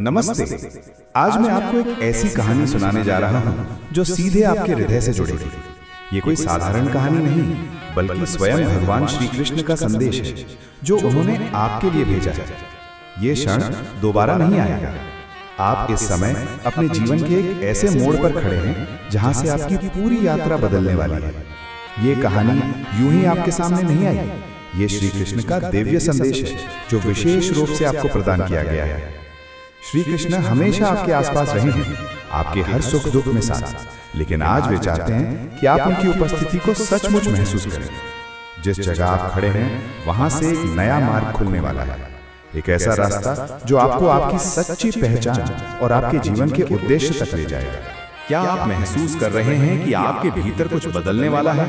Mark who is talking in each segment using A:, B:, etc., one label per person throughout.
A: नमस्ते। आज मैं आपको एक ऐसी कहानी सुनाने जा रहा हूँ जो सीधे आपके हृदय से जुड़ेगी। ये कोई साधारण कहानी नहीं, बल्कि स्वयं भगवान श्री कृष्ण का संदेश है जो उन्होंने आपके लिए भेजा है। ये क्षण दोबारा नहीं आएगा। आप इस समय अपने जीवन के एक ऐसे मोड़ पर खड़े हैं जहाँ से आपकी पूरी यात्रा बदलने वाली है। ये कहानी यूं ही आपके सामने नहीं आई। ये श्री कृष्ण का दिव्य संदेश है जो विशेष रूप से आपको प्रदान किया गया है। श्री कृष्ण हमेशा आपके आसपास रहे हैं, आपके हर सुख दुख में साथ। लेकिन आज वे चाहते हैं कि आप उनकी उपस्थिति को सचमुच महसूस करें। जिस जगह आप खड़े हैं वहां से एक नया मार्ग खुलने वाला है, एक ऐसा रास्ता जो आपको आपकी सच्ची पहचान और आपके जीवन के उद्देश्य तक ले जाएगा। क्या आप महसूस कर रहे हैं कि आपके भीतर कुछ बदलने वाला है?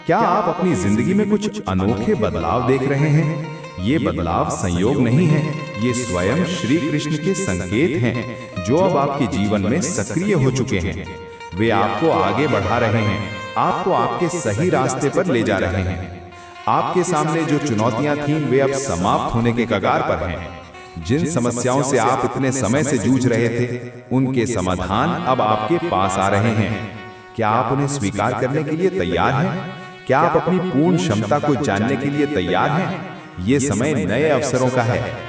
A: क्या आप अपनी जिंदगी में कुछ अनोखे बदलाव देख रहे हैं? ये बदलाव संयोग नहीं है, ये स्वयं श्री कृष्ण के संकेत हैं जो अब आपके जीवन में सक्रिय हो चुके हैं। वे आपको आगे बढ़ा रहे हैं, आपको आपके सही रास्ते पर ले जा रहे हैं। आपके सामने जो चुनौतियां थीं वे अब समाप्त होने के कगार पर हैं। जिन समस्याओं से आप इतने समय से जूझ रहे थे, उनके समाधान अब आपके पास आ रहे हैं। क्या आप उन्हें स्वीकार करने के लिए तैयार हैं? क्या आप अपनी पूर्ण क्षमता को जानने के लिए तैयार हैं? ये समय नए अवसरों का है।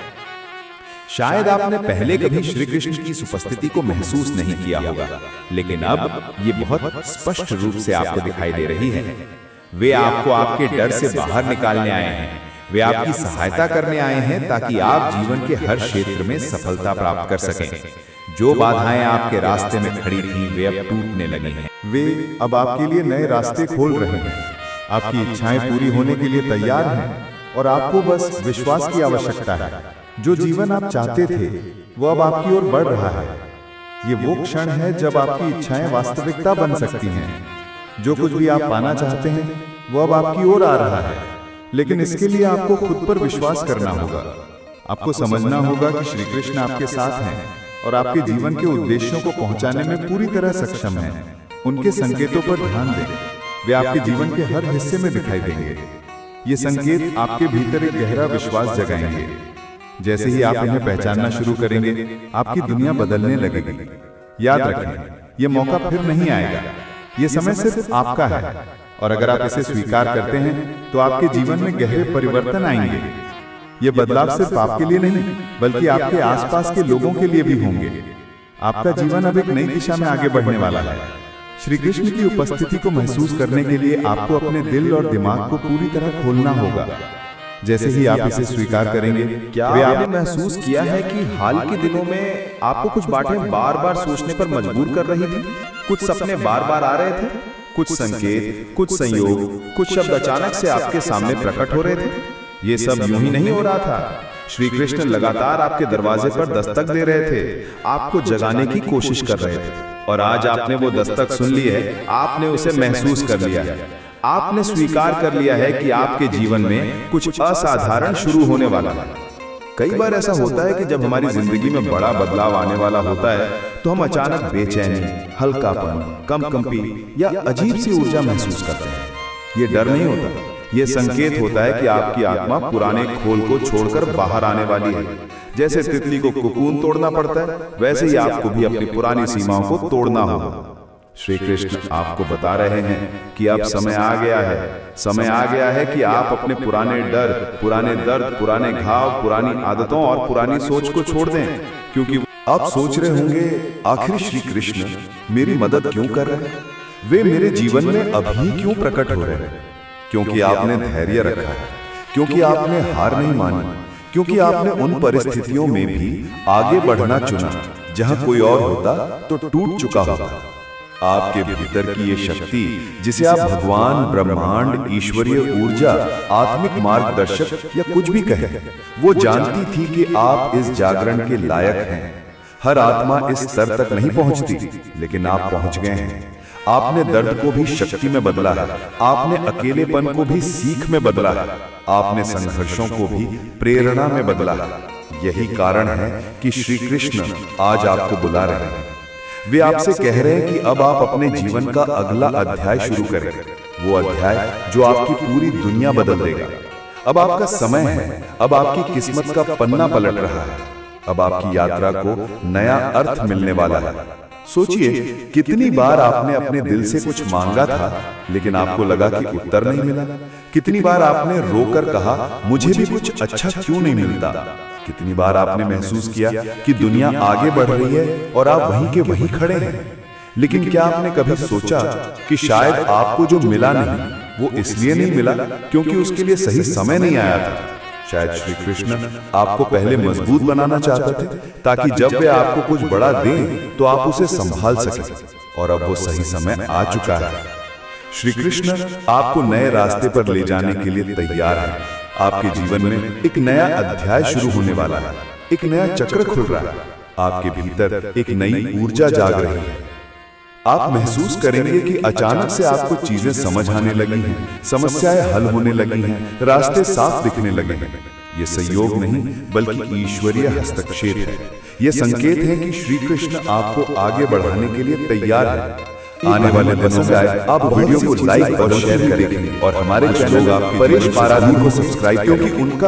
A: शायद आपने पहले कभी श्री कृष्ण की उपस्थिति को महसूस नहीं किया होगा, लेकिन अब ये बहुत स्पष्ट रूप से आपको दिखाई दे रही है। वे आपको आपके डर से बाहर निकालने आए हैं। वे आपकी सहायता करने आए हैं ताकि आप जीवन के हर क्षेत्र में सफलता प्राप्त कर सकें। जो बाधाएं आपके रास्ते में खड़ी थीं, वे अब टूटने लगी हैं।
B: वे अब आपके लिए नए रास्ते खोल रहे हैं। आपकी इच्छाएं पूरी होने के लिए तैयार हैं और आपको बस विश्वास की आवश्यकता है। जो जीवन आप चाहते थे वो अब आपकी ओर बढ़ रहा है। ये वो क्षण है जब आपकी इच्छाएं वास्तविकता बन सकती हैं। जो कुछ भी आप पाना चाहते हैं वो अब आपकी ओर आ रहा है, लेकिन इसके लिए आपको खुद पर विश्वास करना होगा। आपको समझना होगा कि श्री कृष्ण आपके साथ हैं और आपके जीवन के उद्देश्यों को पहुंचाने में पूरी तरह सक्षम हैं। उनके संकेतों पर ध्यान दें, वे आपके जीवन के हर हिस्से में दिखाई देंगे। ये संकेत आपके भीतर एक गहरा विश्वास जगाएंगे। जैसे ही आप इन्हें पहचानना शुरू करेंगे, आपकी दुनिया बदलने लगेगी। याद रखें, ये मौका फिर नहीं आएगा। ये समय सिर्फ आपका है, और अगर आप इसे स्वीकार करते हैं तो आपके जीवन में गहरे परिवर्तन आएंगे। ये बदलाव सिर्फ आपके लिए नहीं, बल्कि आपके आसपास के लोगों के लिए भी होंगे। आपका जीवन अब एक नई दिशा में आगे बढ़ने वाला है। श्री कृष्ण की उपस्थिति को महसूस करने के लिए आपको अपने दिल और दिमाग को पूरी तरह खोलना होगा। जैसे ही आप इसे स्वीकार करेंगे,
A: क्या आपने महसूस किया है कि हाल के दिनों में आपको कुछ बातें बार बार सोचने पर मजबूर कर रही थी? कुछ सपने बार बार आ रहे थे, कुछ संकेत, कुछ संयोग, कुछ शब्द अचानक से आपके सामने प्रकट हो रहे थे। ये सब यूं ही नहीं हो रहा था। श्री कृष्ण लगातार आपके दरवाजे पर दस्तक दे रहे थे, आपको जगाने की कोशिश कर रहे थे। और आज आपने वो दस्तक सुन ली है, आपने उसे महसूस कर लिया है। आपने स्वीकार कर लिया है कि आपके जीवन में कुछ असाधारण शुरू होने वाला है। कई बार ऐसा होता है कि जब हमारी जिंदगी में बड़ा बदलाव आने वाला होता है तो हम अचानक बेचैनी, हल्कापन, कंपकंपी या अजीब सी ऊर्जा महसूस करते हैं। ये डर नहीं होता, ये संकेत होता है कि आपकी आत्मा पुराने खोल को छोड़कर बाहर आने वाली है। जैसे तितली को कोकून तोड़ना पड़ता है, वैसे ही आपको भी अपनी पुरानी सीमाओं को तोड़ना होगा। श्री कृष्ण आपको बता रहे हैं कि अब समय आ गया है। समय आ गया है कि आप अपने पुराने डर, पुराने दर्द, पुराने घाव, पुरानी आदतों और पुरानी सोच को छोड़ दें। क्योंकि आप सोच रहे होंगे, आखिर श्री कृष्ण मेरी मदद क्यों कर रहे हैं? वे मेरे जीवन में अभी क्यों प्रकट हो रहे हैं? क्योंकि आपने धैर्य रखा है, क्योंकि आपने हार नहीं मानी, क्योंकि आपने उन परिस्थितियों में भी आगे बढ़ना चुना जहां कोई और होता तो टूट चुका होता। आपके भीतर की ये शक्ति, जिसे आप भगवान, ब्रह्मांड, ईश्वरीय ऊर्जा, आत्मिक मार्गदर्शक या कुछ भी कहें, वो जानती थी कि आप इस जागरण के लायक हैं। हर आत्मा इस स्तर तक नहीं पहुंचती, लेकिन आप पहुंच गए हैं। आपने दर्द को भी शक्ति में बदला है, आपने अकेलेपन को भी सीख में बदला है, आपने संघर्षों को भी प्रेरणा में बदला है। यही कारण है कि श्री कृष्ण आज आपको बुला रहे हैं। वे आपसे कह रहे हैं कि अब आप अपने जीवन का अगला अध्याय शुरू करें, वो अध्याय जो आपकी पूरी दुनिया बदल देगा। अब आपका समय है, अब आपकी किस्मत का पन्ना पलट रहा है। अब आपकी यात्रा को नया अर्थ मिलने वाला है। सोचिए, कितनी बार आपने अपने दिल से कुछ मांगा था लेकिन आपको लगा कि उत्तर नहीं मिला। कितनी बार आपने रोकर कहा, मुझे भी कुछ अच्छा क्यों नहीं मिलता। कितनी बार आपने महसूस किया कि दुनिया आगे बढ़ रही है और आप वहीं के वहीं खड़े हैं। लेकिन क्या आपने कभी सोचा कि शायद आपको जो मिला नहीं वो इसलिए नहीं मिला क्योंकि उसके लिए सही समय नहीं आया था। शायद श्री कृष्ण आपको पहले मजबूत बनाना चाहते थे ताकि जब वे आपको कुछ बड़ा दें तो आप उसे संभाल सकें, और अब वो सही समय आ चुका है। श्री कृष्ण आपको नए रास्ते पर ले जाने के लिए तैयार है। आपके जीवन में एक नया अध्याय शुरू होने वाला है, एक नया चक्र खुल रहा है। आपके भीतर एक नई ऊर्जा जाग रही है। आप महसूस करेंगे कि अचानक से आपको चीजें समझ आने लगी हैं, समस्याएं हल होने लगी हैं, रास्ते साफ दिखने लगे हैं। ये संयोग नहीं बल्कि ईश्वरीय हस्तक्षेप है। ये संकेत है कि श्री कृष्ण आपको आगे बढ़ाने के लिए तैयार है। आने वाले दिनों में आप वीडियो को लाइक और शेयर करें और हमारे चैनल परेश पाराधी को सब्सक्राइब करें, क्योंकि उनका